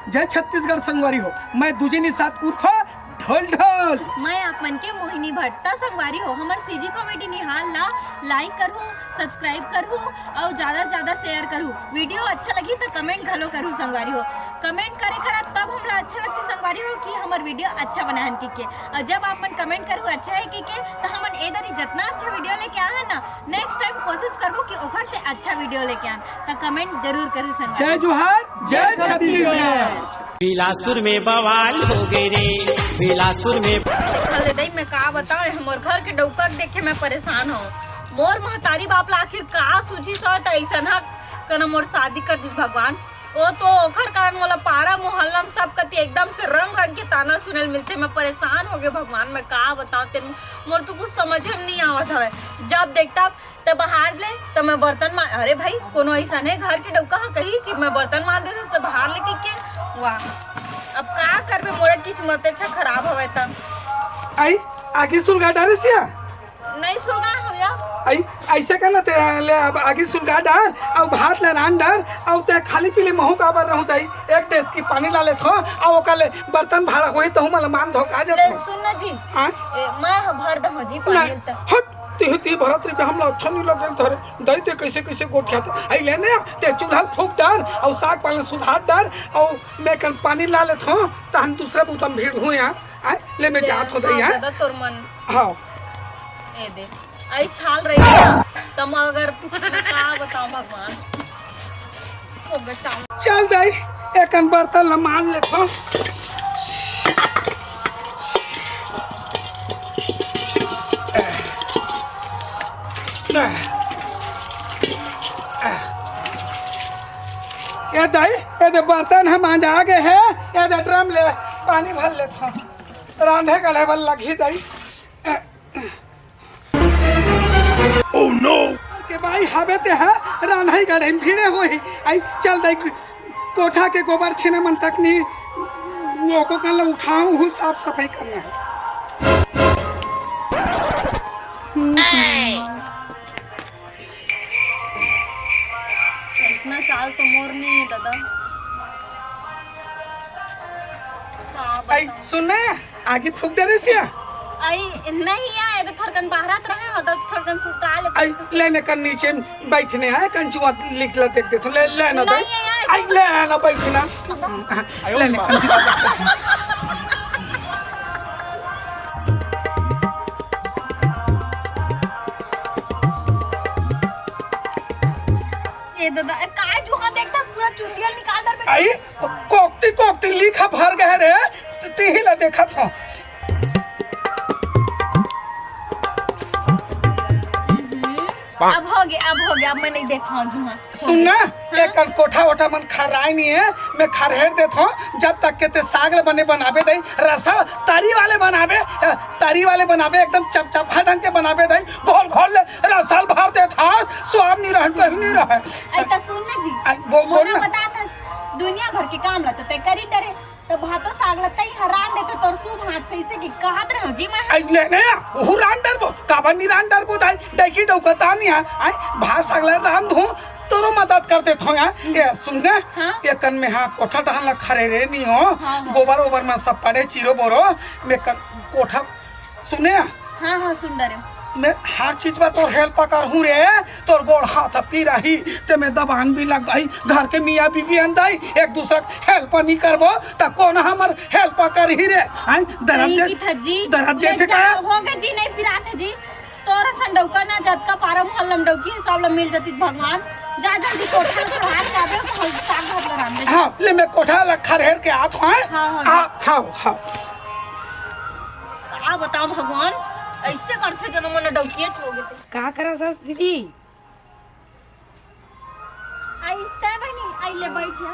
जय छत्तीसगढ़ संगवारी हो। मैं दुजेनी साथ उर्फ ढोल ढोल। मैं आपमन के मोहिनी भट्टा संगवारी हो। हमार सीजी कॉमेडी निहाल ला लाइक करूँ, सब्सक्राइब करूँ और ज़्यादा से ज़्यादा शेयर करूँ। वीडियो अच्छा लगी तो कमेंट घलो करूँ संगवारी हो। कमेंट करे करा तब हमरा अच्छा लगती संगवारी हो कि हमार वीडियो अच्छा बना है के। और जब आप मन कमेंट करूँ अच्छा है के तो हमन इधर जितना अच्छा वीडियो लेके आए ना नेक्स्ट टाइम कोशिश करबो कि ओखर से अच्छा वीडियो लेके आन। तो कमेंट जरूर करूँ संगवारी। जय जोहार, जय छत्तीसगढ़। बिलासपुर में बवाल हो गए रे, बिलासपुर में। मैं का बताऊं, हमारे घर के डौका देखे मैं परेशान हूँ। मोर महतारी बाप ला आखिर का सूझी सो ऐसा कन मोर शादी कर दिस भगवान। वो तो ओखर कारण मोला पारा मोहल्ला में सब कति एकदम से रंग रंग के ताना सुनल मिलते। मैं परेशान हो गए भगवान। मैं का बताऊं तेन मोर तो कुछ समझ में नहीं आवत है। जब देखता तब बाहर ले तो मैं बर्तन मार, अरे भाई कोनो ऐसा नहीं घर के डौका कही कि मैं बर्तन मार देता तो बाहर लेके के वाह। अब का करबे, मोरे किस्मत अच्छा खराब हवे त आई आगे सुलगा डाले सिया नहीं सुलगा होया। आई ऐसे करना ते ले अब आगे सुलगा डाल और भात ले रान डाल और ते खाली पीले महू का बर रहू दई एक डेस की पानी डाले थो और ओकले बर्तन भाड़ा होई तो हम मान धो का ले जात सुन ना जी हां मैं भर दम जी पानी त हट ती भरत रे हमला अच्छा नहीं लगल थरे दई ते कैसे कैसे गोठिया तो आई लेने ते चूल्हा फूक डाल और साग पालन सुधार डाल और मैं कन पानी ला ले थो तहन दूसरा बुतम भीड़ हो यहां आ ले मैं जात हो दई हां दादा तोर मन हां ए दे आई छाल रही है ना तम अगर का बताओ भगवान हो बचाओ। चल दई एकन बर्तन ल मान ले थो ये दई ये बर्तन हम आज आ गए हैं। ये ड्रम ले पानी भर ले था रांधे गले बल लगी दई। ओह नो के भाई हवे ते है रांधे गले भीड़े होई आई चल दई कोठा के गोबर छेने मन तक नहीं वो को कल उठाऊं हूं साफ सफाई करना है। इतना चाल तो मोर नहीं है दादा। आई सुनने आगे फूक दे रे सिया आई नहीं आए तो थरकन बाहरत रहे हो तो थरकन सुरता ले आई लेने का नीचे बैठने है कंचुआ लिख ला देख दे तो ले लेना दे आई ले ना बैठना लेने कंचुआ ये दादा का जुहा देखता पूरा चुंडिया निकाल दर आई कोकती लिखा भर गए रे ते ही ला देखा था। अब हो गया अब मैं नहीं देखा जुहा। सुनना एक कोठा वोठा मन खराई नहीं है मैं खरहेर देता हूँ जब तक के ते साग बने बनाबे दई रसा तारी वाले बनाबे एकदम चपचपा ढंग के बनाबे दई घोल घोल ले रसाल भर दे था स्वाद नहीं रह कहीं नहीं रहे। ऐसा सुनना जी बोल बता था दुनिया भर के काम लते ते करी डरे तो भातो साग लते हरान देते तोर सूद हाथ से इसे की कहत रहो जी मैं आई ले नया ओ रांडर बो काबनी रांडर बो दाई डाकी डौकता नहीं है आई भात साग ले रान धो तोरो मदद करते थो यार। ये सुन ने ये कन में हां कोठा डालना खरे रे नहीं हो गोबर ओबर में सब पड़े चीरो बोरो मैं कन कोठा सुने हां सुन डरे मैं हर चीज में तोर हेल्प कर हूँ रे तोर गोड़ हाथ पी रही ते मैं दबान भी लग गई घर के मियाँ बीबी अंदाई एक दूसरा हेल्प नहीं करबो त कौन हमर हेल्प कर ही रे हैं दरद दे थे का होगा जी नहीं पिरा था जी तोरा संडौका ना जद का पारा मोहल्ला में डौकी सब ला मिल जती भगवान जा जल्दी कोठा पर हाथ जाबे तो साग भात लगाम दे। हां ले मैं कोठा ला खरहेर के हाथ है हां का बताओ भगवान ऐसे करते जनो मन डौकिए छोड़ देते का करा सस दीदी आई ते बनी आई ले बैठ जा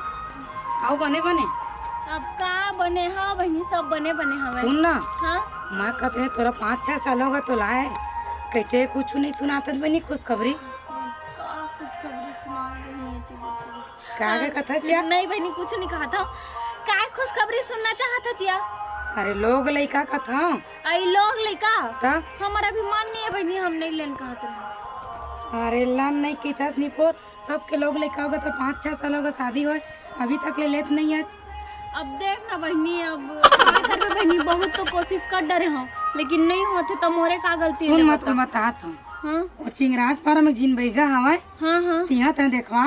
आओ बने अब का बने हां बहनी सब बने हवे सुन ना हां माँ कहते हैं तोरा 5-6 साल होगा तो लाए कैसे कुछ नहीं सुनाता बनी खुशखबरी का खुशखबरी सुना बहनी का कथा जिया नहीं बहनी कुछ नहीं कहा था का खुशखबरी सुनना चाहता जिया अरे लोग लइका कथा आई लोग लइका तब हमारा भी मन नहीं है बहनी हम नहीं लेन कहत रहे अरे लन नहीं की था निपोर सबके लोग लइका होगा तो 5-6 साल होगा शादी हो अभी तक ले लेत नहीं आज अब देख ना बहनी, अब क्या करबे बहनी, बहुत तो कोशिश कर डरे हो लेकिन नहीं होते तो मोरे का गलती है सुन रे मत बता। बतात हम हाँ वो चिंगराज पारा में जिन बैगा हवाए हाँ हाँ यहाँ तक देखवा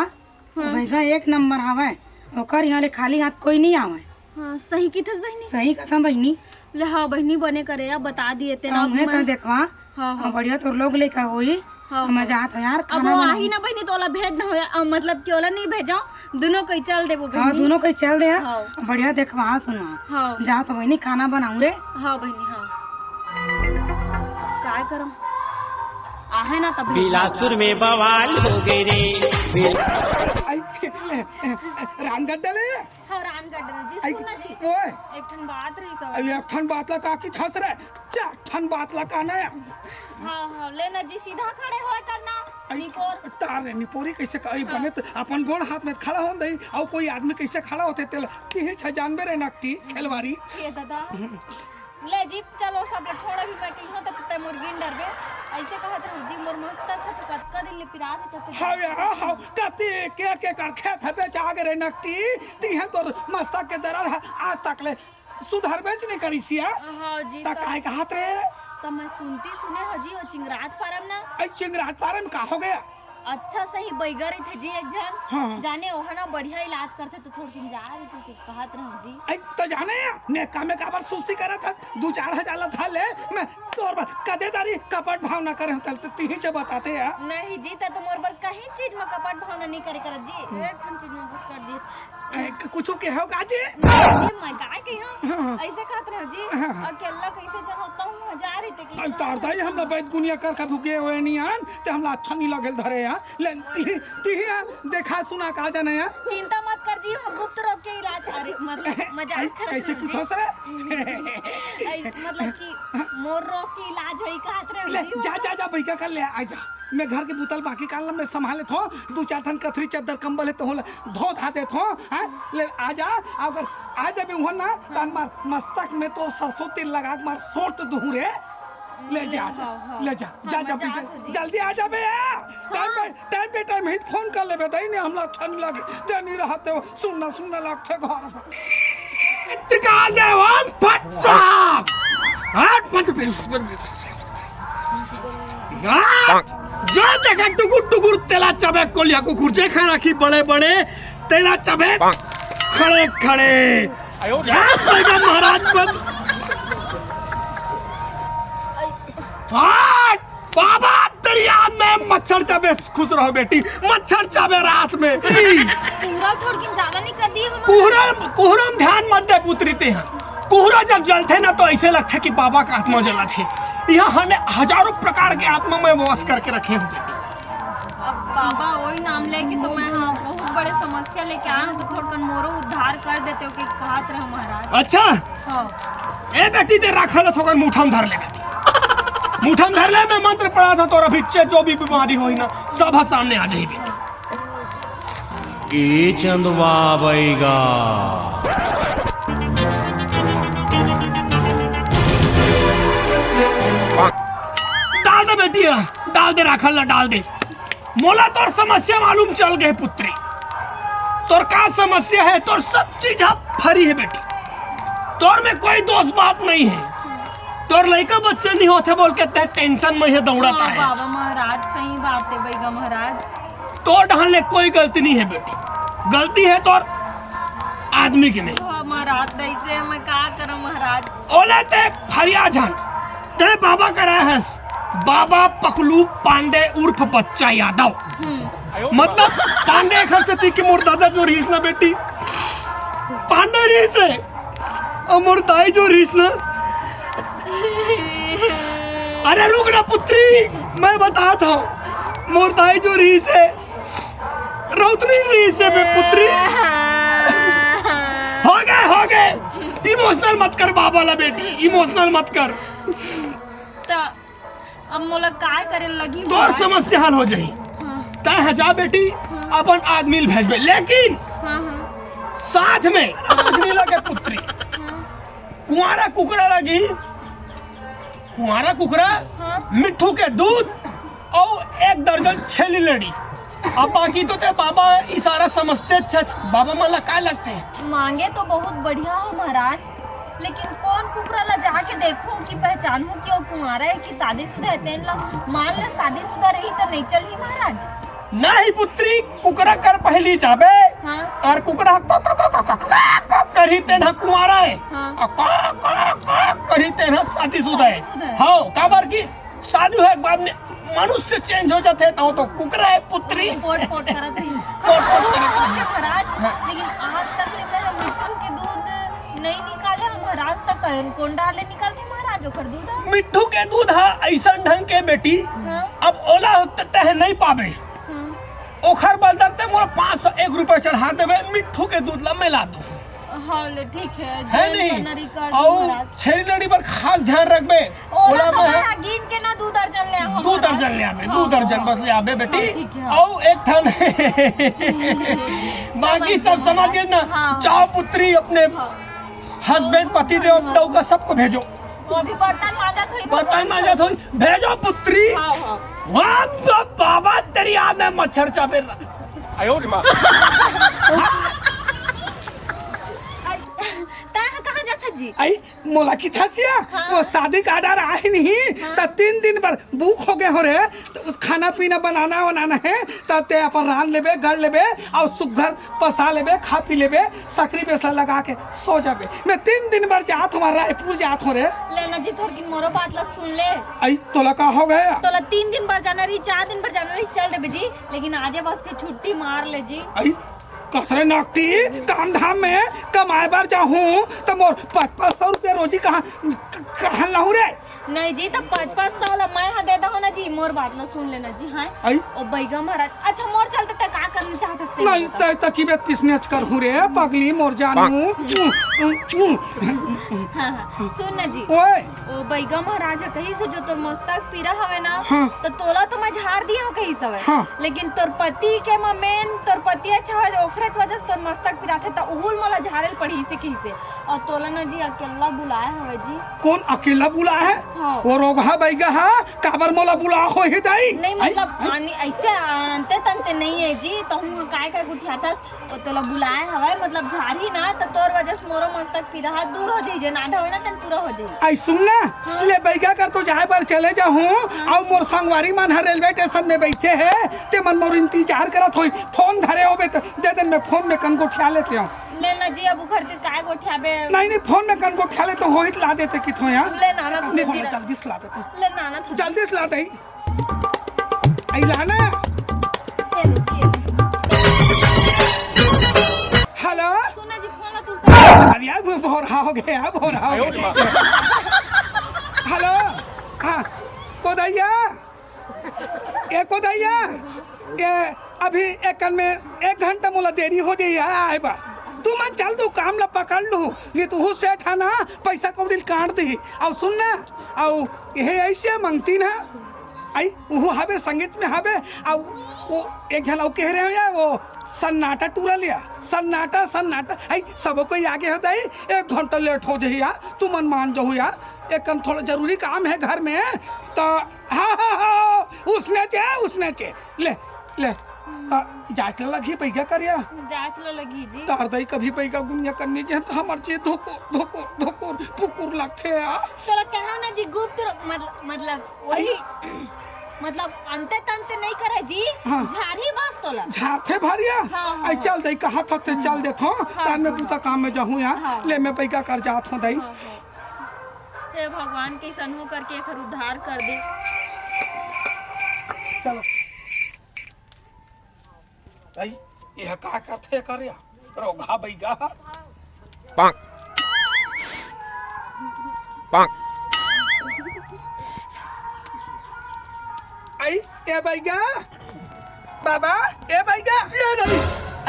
बैगा एक नंबर हवाए ओकर यहाँ ले खाली हाथ कोई नहीं आवे। हाँ सही की थस बहनी। सही कथा बहनी ले हाँ बहनी बने करे अब बता दिए ते ना। उन्हें तक देखवा हाँ हाँ बढ़िया तोर लोग लेकर होई हाँ, मजा आता यार अब खाना वो बनाओ। आही ना बहनी तो ओला भेज ना हो, मतलब कि ओला नहीं भेजाओ, दोनों कोई चल देबो हाँ बहनी। दोनों कोई चल दे हाँ। बढ़िया देखवा सुनवा हाँ जा तो बहनी खाना बनाऊ रे। हाँ बहनी हाँ काय करम आहे ना तब भेज बिलासपुर में बवाल हो गए रे रानगढ़ ले हाँ रानगढ़ जी सुन ना जी ओए एक ठन बात रही सब। अब एक ठन बात ला का की थस रे, क्या ठन बात ला का ना हाँ हाँ लेना जी सीधा खड़े हो करना निकोर। तार निपोरी कैसे कई बने तो अपन गोड़ हाथ में खड़ा हो दई और कोई आदमी कैसे खड़ा होते तेल की छ जानबे रे नकटी खेलवारी ये दादा ले जी चलो सब ले छोड़ भी मैं कहीं तक ते मुर्गी डरबे ऐसे कहत रहो जी मोर मस्तक हत कत दिन ले पिरा दे तते। हां हां कति के कर खेत हबे जाग रे नकटी तीहे तोर मस्तक के दर्द आज तक ले सुधरबे नहीं करिसिया हाँ जी ता काहे कहत रे तब मैं सुनती सुने हो जी वो चिंगराज फार्म ना। आई चिंगराज पारम का हो गया। अच्छा सही बैगर थे जी एक जन हाँ। जाने ओह ना बढ़िया इलाज करते तो थोड़ी दिन जा रही थी कहत रहो जी। आई तो जाने ने काम का बार सुस्ती करा था 2-4 हजार था ले मैं तोर पर कदेदारी कपट भाव ना करे तल तीही से बताते हैं। नहीं जी तो मोर बर कहीं चीज में कपट भावना नहीं करे कर जी एक ठन चीज में बस कर दी कुछ के हो गाजी नहीं जी मैं काय कही हूं ऐसे कहत रहो जी अकेला कैसे चाहता हूं जा रही थी कि तारदा ही हमरा बैठ गुनिया कर का भुगे होए नियान ते हमरा अच्छा नहीं लगल धरे या ले तीही देखा सुना का जाने या चिंता मत कर जी हम गुप्त रोग के इलाज अरे मतलब मजाक कर कैसे कुछ हो सरे मतलब कि मोर रोग के इलाज होई कहत रहो ले जी। जा बैठा कर ले आ जा मैं घर के बोतल बाकी काल में संभाले थो 2-4 ठन कथरी चादर कंबल है तो होला धो धा दे थो हैं ले आ जा अगर आ जाबे हुन ना तन मार मस्तक में तो सरसों तेल लगा के मार सोट दूं रे ले जा ले जा जल्दी आ जाबे टाइम पे टाइम ही फोन कर लेबे दई ने हमला अच्छा नहीं लागे ते नहीं रहते सुनना लगते घर में इंतकाल दे हम फट साहब हाथ मत जो जगह टुकुर तेला चबे कोलिया को खुर्चे खाना की बड़े तेला चबे खड़े जा बैठा महाराज बन बाबा दरिया में मच्छर चबे खुश रहो बेटी मच्छर चबे रात में पूरा थोड़ी दिन ज्यादा नहीं कर दी हम कुहरम ध्यान मत दे पुत्री ते हैं कुहरा जब जलते ना तो ऐसे लगता है कि बाबा का आत्मा जला थे यहाँ हमने हजारों प्रकार के आत्मा में वास करके रखे हैं बेटी। अब बाबा वही नाम लेके तो मैं हाँ बहुत बड़े समस्या लेके आया हूँ तो थोड़ा मोरो उद्धार कर देते हो कि कहत रहे महाराज। अच्छा हाँ ए बेटी ते रखल थोकर मुठम धर ले बेटी मुठम धर ले मैं मंत्र पढ़ा था तोरा भिच्चे जो भी बीमारी होई ना सब सामने आ जाई बेटी। ए चंदवा बैगा डाल दे बेटी डाल दे राखल ना डाल दे मोला तोर समस्या मालूम चल गए पुत्री तोर का समस्या है तोर सब चीज फरी है बेटी तोर में कोई दोष बात नहीं है तोर लड़का बच्चे नहीं होते बोल के ते टेंशन में है दौड़ता है। बाबा महाराज सही बात है बैगा महाराज तोर ढहन ले कोई गलती नहीं है बेटी गलती है तोर आदमी की नहीं। हाँ महाराज ऐसे मैं क्या करूं महाराज। ओले ते फरिया जान ते बाबा कराया है बाबा पकलू पांडे उर्फ बच्चा यादव मतलब पांडे खरसती की मुर्दादा जो रीस ना बेटी पांडे रीस है और मुर्दाई जो रीस ना अरे रुक ना पुत्री मैं बताता हूँ मुर्दाई जो रीस है रौतरी रीस है बे पुत्री हो गए इमोशनल मत कर बाबा ला बेटी इमोशनल मत कर तो अब मोला काय करे लगी तोर समस्या हल हो जाई तय है जा बेटी अपन आदमी भेजबे लेकिन साथ में नहीं लगे पुत्री कुंवारा कुकरा लगी कुंवारा कुकरा मिट्ठू के दूध और 1 दर्जन छेली लड़ी अब बाकी तो ते बाबा इशारा समझते छच बाबा मला काय लगते मांगे तो बहुत बढ़िया हो महाराज, लेकिन कौन कुकरा ला जाके देखूं कि पहचानूं कि वो कुंवारा है कि शादीशुदा है। तेन ला मान ले शादीशुदा रही तो नहीं चली महाराज। नहीं पुत्री कुकरा कर पहली जाबे हाँ और कुकरा को करी तेना कुंवारा है हाँ। और को करी तेना शादीशुदा है। शादीशुदा है। हाँ काबर की शादी है बाद में मनुष्य चेंज हो जाते हैं तो कुकरा है पुत्री। पोट पोट करत रही पोट पोट करत रही। महाराज, लेकिन आज तक ले मेरा मिट्टू के दूध नहीं निकाले हम महाराज। तक कौन डाले निकालते महाराज ओकर दूध? मिट्टू के दूध है ऐसा ढंग के बेटी हाँ। अब ओला तह नहीं पावे हाँ ओखर बदलते मोरा 501 रुपए चढ़ा देवे मिट्टू के दूध ला मिला दो हाँ ले ठीक है है नरी कर नहीं और छेरी लड़ी पर खास ध्यान रखबे ओला तो है गिन के ना 2 दर्जन ले हम 2 दर्जन ले आबे 2 दर्जन बस ले आबे बेटी हाँ, ठीक है। और एक थान बाकी सब समझिए ना हाँ। जाओ पुत्री अपने हस्बैंड पति देव दऊ का सबको भेजो वो अभी बर्तन मांजा थोड़ी बर्तन मांजा थोड़ी भेजो पुत्री हाँ हाँ वाह बाबा दरिया में मच्छर चापे कहाँ जाता जी? आई मोला की थसिया वो शादी का ऑर्डर आए नहीं तो 3 दिन पर भूख हो गए हो रे तो खाना पीना बनाना है तो ते अपन रान लेबे गड़ लेबे और सुघर पसा लेबे खा पी लेबे सकरी बेसला लगा के सो जाबे। मैं 3 दिन पर जात हूँ रायपुर जात हूँ रे। लेना जी थोड़ी की मोरो बात लग सुन ले। आई तोला का हो गया तोला 3 दिन पर जाना रही 4 दिन पर जाना रही चल देबे जी, लेकिन आजे बस के छुट्टी मार ले जी। आई कसरे नौकटी काम धाम में कमाए बार जाऊँ तो मोर 500 रुपया रोजी कहाँ लाऊं रे? नहीं जी तो 500 ला मैं हाँ दे दो ना जी। मोर बात ना सुन लेना जी। हाँ आई ओ बैगा महाराज अच्छा मोर चलते तक का करना चाहते थे? नहीं तय तक की बेत किसने कर हूँ रे पगली मोर जानू हाँ सुन ना जी ओए ओ बैगा महाराज कहीं से जो तोर मस्तक पीरा हवे ना हाँ। तो तोला तो मैं झाड़ दिया हूँ कहीं सवे हाँ। लेकिन तोर पति के ममेन तोर पति अच्छा है ओखरे वजह से तोर मस्तक पीरा थे तो उहुल मला झाड़ल पड़ी से कहीं से और तोला ना जी अकेला बुलाया हवे जी। कौन अकेला बुला है? हाँ। वो रोगा बैगा है काबर मोला बुला हो ही दाई नहीं मतलब ऐसे अंते तंते नहीं है जी तो हम काय उठिया था और तोला बुलाया हवे मतलब झाड़ी ना तो तोर वजह से मोरो मस्तक पीरा दूर हो जाई जे ना होवे ना तन पूरा हो जाई। आई सुनना ले बैगा कर तो जाए पर चले जाऊँ और मोर संगवारी मन है रेलवे स्टेशन में बैठे है ते मन मोर इंतजार करत होई फोन धरे होबे तो दे देन मैं फोन में कन को उठा लेते हूँ। लेना जी अब उखड़ते काय गोठियाबे नहीं फोन में कन को उठा लेते हो ही ला देते किथों यहाँ ले नाना तो नहीं दे थोड़ा जल्दी से ला देते ले नाना तो जल्दी से ला दे आई लाना ले जी हेलो सुना जी फोन ला तू अरे यार वो भोरा हो गया हेलो हाँ कोदैया ये अभी एक में 1 घंटा मोला देरी हो जाइए आए बार तू मन चल दू काम ला पकड़ लू ये तू सेठ है ना पैसा कौड़ी काट दी और सुनना और ये ऐसे मांगती ना आई वो हवे संगीत में हवे और वो एक जन कह रहे हैं वो सन्नाटा टूरा लिया सन्नाटा आई सब कोई आगे होता है 1 घंटा लेट हो जाइए तू मन मान जाओ यार एक थोड़ा जरूरी काम है घर में तो हाँ उसने चे ले जांच लगी पैगा करिया जांच लगी जी तार दई कभी पैगा गुनिया करने के तो हमार चे धोको पुकुर लगते यार तोरा कहना ना जी गुप्त मतलब वही मतलब अंते तंते नहीं करे जी। हाँ। झाड़ी बस तोला झाथे भरिया हाँ। आई चल दई कहा था ते चल देत हूं तान में पूता काम में जाऊं यार हाँ। ले मैं पैगा कर जात हूं दई हे भगवान कैसन हो करके एकर उद्धार कर दे। चलो दई यह का करते करिया रोगा बैगा Bonk. Bonk. आई ए बैगा बाबा ए बैगा ये नहीं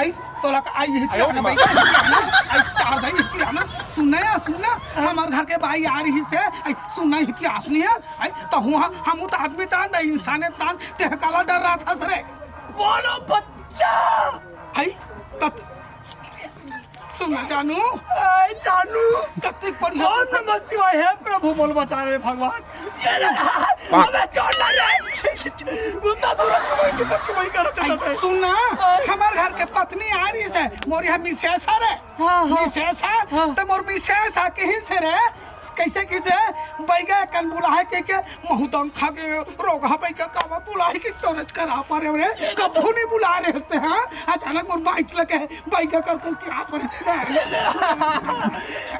आई तोला का आई हितिया ना बैगा आई तार दई हितिया ना सुनना हमार घर के भाई आ रही से आई सुनना हितिया आसनी है आई तो हम तो आदमी तान इंसान तान ते काला डर रहा था सरे बोलो बच्चा आई तत सुना जानू आई जानू कतिक बढ़िया ओम नमः शिवाय हे प्रभु बोल बचा रे भगवान ये रे हमें छोड़ना रे मुद्दा तो चुमाई करते थे सुना हमार घर के पत्नी आ रही है मोर यहाँ मिसेसा रे मिसेसा तो मोर मिसेसा कहीं से रे कैसे कैसे बैगा कल बुलाए के महूदम खा के रोगा बैगा कावा बुलाए के तोरत करा पारे रे कबू नहीं बुला रहे हस्ते हैं अचानक मोर बाइक लगे बैगा कर के आ पारे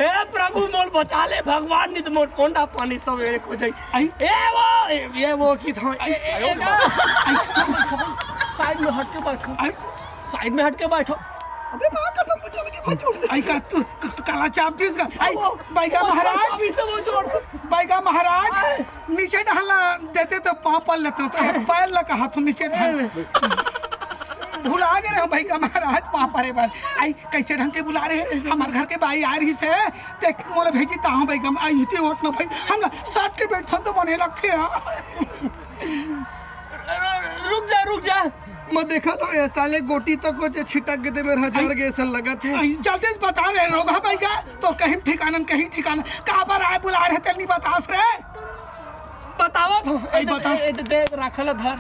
हे प्रभु मोर बचा ले भगवान नहीं तो मोर कोंडा पानी सवेरे खो जाई ये वो की था साइड में हट के बैठो साइड में हट के बैठो अबे मां कसम बचा लगी भाई जोर से आई का तू काला चाप दिस का आई बैगा महाराज अभी से वो जोर से बैगा महाराज नीचे ढालना देते तो पाँव पल लेते तो पैर लगा हाथ नीचे ढाल भुला गए रहे भाई का महाराज पाँव परे बार आई कैसे ढंग के बुला रहे हमारे घर के बाई आ रही से देख मोले भेजी ताहू भाई गम आई थी ओट न भाई हम साथ के बैठ तो बने लगते रुक जा मैं देखा तो ये साले गोटी तक को छिटक के दे मेरे हजार के ऐसा लगा थे जल्दी से बता रहे रोगा भाई का तो कहीं ठिकाना कहाँ पर आए बुला रहे तेल नहीं बतास रे बतावा तो आई बता दे राखल धर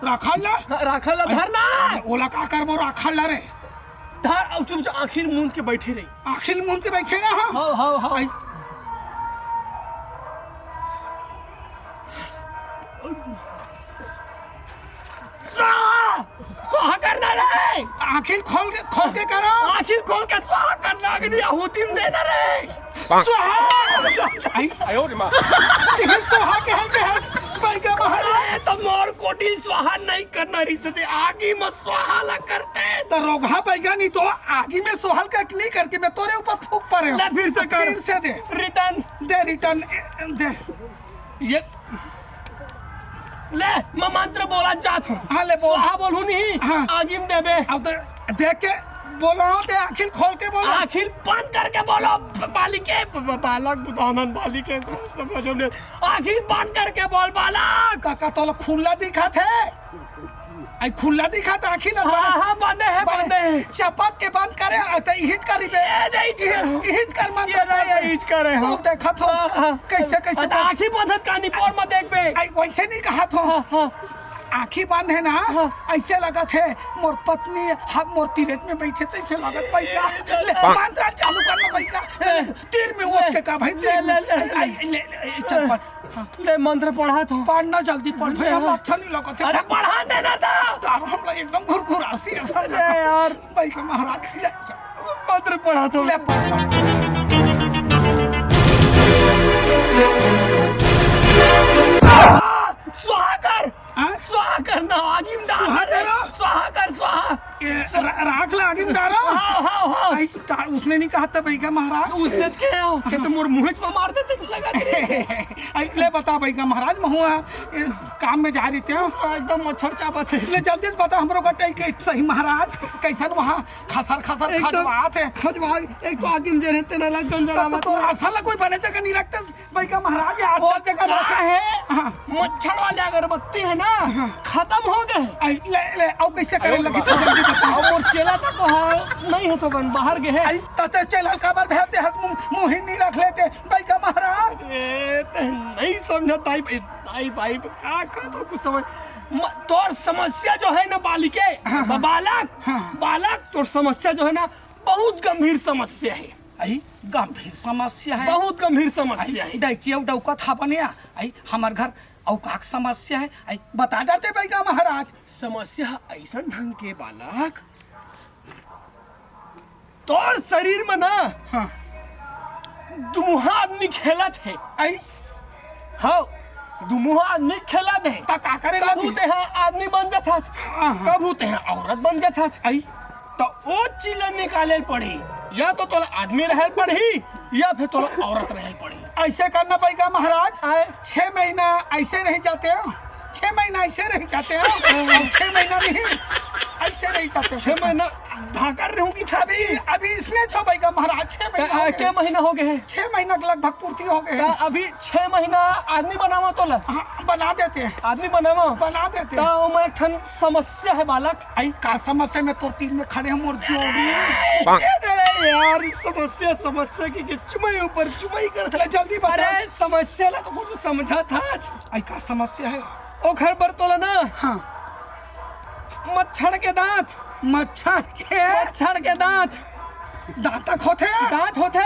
राखल धर ना ओला का कर वो राखल रे धर और चुप आखिर मुंह के बैठे रही आखिर मुंह के बैठे ना हाँ स्वाहा करना रे आखिर खोल के करो आखिर खोल के स्वाहा करना अग्नि आहुति में देना रे स्वाहा आयो रे मां तेरे स्वाहा के हंस बैगा महाराज तो मोर कोटी स्वाहा नहीं करना रिश्ते आगे में स्वाहा ला करते तो रोगा बैगा नहीं तो आगे में सोहल का नहीं करके मैं तोरे ऊपर फूक पड़े ले फिर से कर फिर से दे रिटर्न दे ये ले मैं मंत्र बोला जात हूँ हाँ ले बोल स्वाहा बोलू नहीं हाँ। आगे में देबे अब तो देख के बोलो ते आखिर खोल के बोलो आखिर बंद करके बोलो बालिके बालक बुदानन बालिके समझो ने आखिर बंद करके बोल बालक काका तो खुला दिखा थे आई खुला दिखा था आखिर ना हाँ बंद है चपक के बंद करे तो इहिज करी बे इहिज कर मन इज करे तो देखा तो कैसे आखिर बंद कानी पर में देख बे आई वैसे नहीं कहा तो आँखी बंद है ना ऐसे लगा थे मोर पत्नी हम मोर तीरथ में बैठे थे ऐसे लगा पैका मंत्र चालू करना पैका तीर में उठ के का भाई ले चल पढ़ ले मंत्र पढ़ा तो पढ़ना जल्दी पढ़ भाई हम अच्छा नहीं लगा थे अरे पढ़ा देना था हम लोग एकदम घुरघुरासी है यार भाई का महाराज मंत्र पढ़ा तो ले पढ़ स्वाहा करना आगे में स्वाहा कर स्वाहा राख ला आगे में डालो हाँ उसने नहीं कहा था भाई का महाराज उसने क्या तो मोर मुंह में मार देते लगा ले बता भाई का महाराज महुआ काम में जा रही थे एकदम मच्छर चापत है ले जल्दी से बता हमरो गटे के सही महाराज कैसन वहाँ खसर खजवात है खजवा एक तो आगे में रहते ना लग जरा मत तो असल कोई बने जगह नहीं रखते भाई का महाराज आज जगह रखे है मच्छर वाले अगरबत्ती है ना खत्म हो गए ले अब कैसे करे लगी तो जल्दी बताओ और चला तक नहीं है तो गन बाहर गए है तते चला खबर भेजते हस मुंह नहीं रख लेते भाई का महाराज नहीं समझता भाई का तो कुछ समझ तोर समस्या जो है ना बालिके बालक तोर समस्या जो है ना बहुत गंभीर समस्या है गंभीर समस्या है बहुत गंभीर समस्या है देखिए डौका था बनिया हमार घर औकाक समस्या है बता डरते भाई का महाराज समस्या ऐसा ढंग के बालक तोर शरीर में ना दुमुहा आदमी खेलत है हाँ दुमुहा आदमी खेलत है ता का करे कबू ते आदमी बन जाता कबू ते औरत बन जाता तो वो चीज निकाले पड़ी या तो तोला आदमी रहे पड़ी या फिर तोला औरत रहे पड़ी ऐसे करना पड़ेगा महाराज 6 महीना ऐसे रह जाते हो 6 महीना ऐसे रह जाते हो 6 महीना नहीं कैसे नहीं जाते 6 महीना धाकर रहूं की था अभी अभी इसने छो भाई का महाराज 6 महीना हो क्या गए। महीना हो गए हैं 6 महीना के लगभग पूर्ति हो गए का हैं। अभी 6 महीना आदमी बनावा तो ला हाँ, बना देते हैं आदमी बनावा बना देते ता हैं। मैं एक ठन समस्या है बालक आई का समस्या में तो तीन में खड़े हम और जोड़ी यार समस्या समस्या की चुमई ऊपर चुमई कर चले जल्दी बता। अरे समस्या ला तो कुछ समझा था आई का समस्या है। ओ घर पर तोला ना हाँ मच्छर के दांत मच्छर के मच्छर के दांत दांत तक होते हैं। दांत होते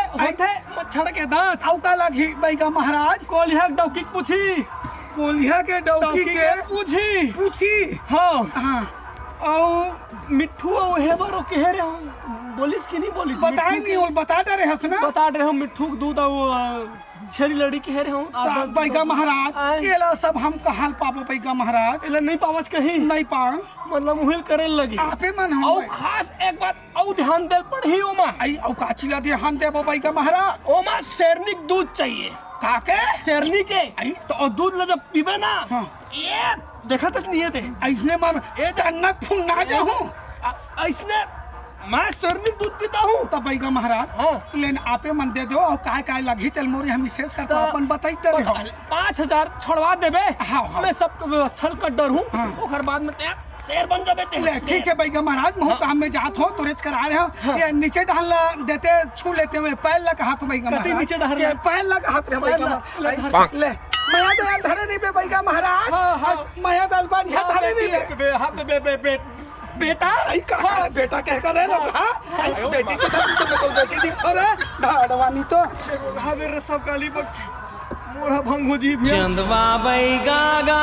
मच्छर के दांत आउ का लगी भाई का महाराज कोलिया डौकी पूछी कोलिया के डौकी के पूछी पूछी। हाँ हाँ और मिट्ठू हे बारो कह रहे हो बोलिस कि नहीं बोलिस बताए नहीं और बता दे रहे हंसना। बता रहे हो मिट्ठू के दूध और छेरी लड़ी कह रहे हो पैगा महाराज ये ला सब हम कहाँ पाबो पैगा महाराज इला नहीं पावच कहीं नहीं पाओ मतलब मुहिल करे लगी आपे मन और हम खास एक बात और ध्यान दे पड़ी ओमा आई औ काचिला दे हम देबो पैगा महाराज ओमा शेरनिक दूध चाहिए काके शेरनी के आई तो और दूध ला जब पीबे ना हाँ। ये देखा तक नहीं थे ऐसने मन ए जन्नत फूल ना जाऊं ऐसने मैं शेरनी दूध पीता हूँ तब पैगा महाराज हाँ। लेकिन आपे मन दे दो और काय काय लगी तेल मोरी हम विशेष करता तो- अपन बताई ते रहो। 5000 छोड़वा देबे हाँ, हाँ। मैं सबको व्यवस्था कर डर हूँ हाँ। ओकर बाद में ते शेर बन जाबे ते ले ठीक है पैगा महाराज मुँह काम में जात हो तुरंत करा रहे हो ये नीचे डाल देते छू लेते हुए पैर लगा हाथ पैगा कति महाराज नीचे डाल ये रहे? पैर लगा हाथ रे पैगा ले, महाराज। ले माया दयाल धरे नहीं पे पैगा महाराज हाँ, हाँ। माया दयाल बढ़िया धरे नहीं पे बेटा आई का बेटा कह कर रहे ना हाँ बेटी की तरफ तो बिल्कुल बेटी दिख तो रहे लाडवानी तो हाँ मेरे सब काली वक्त मोरा भंगो जी भी चंदवा बैगा गा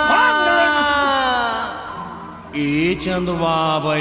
ए चंदवा बै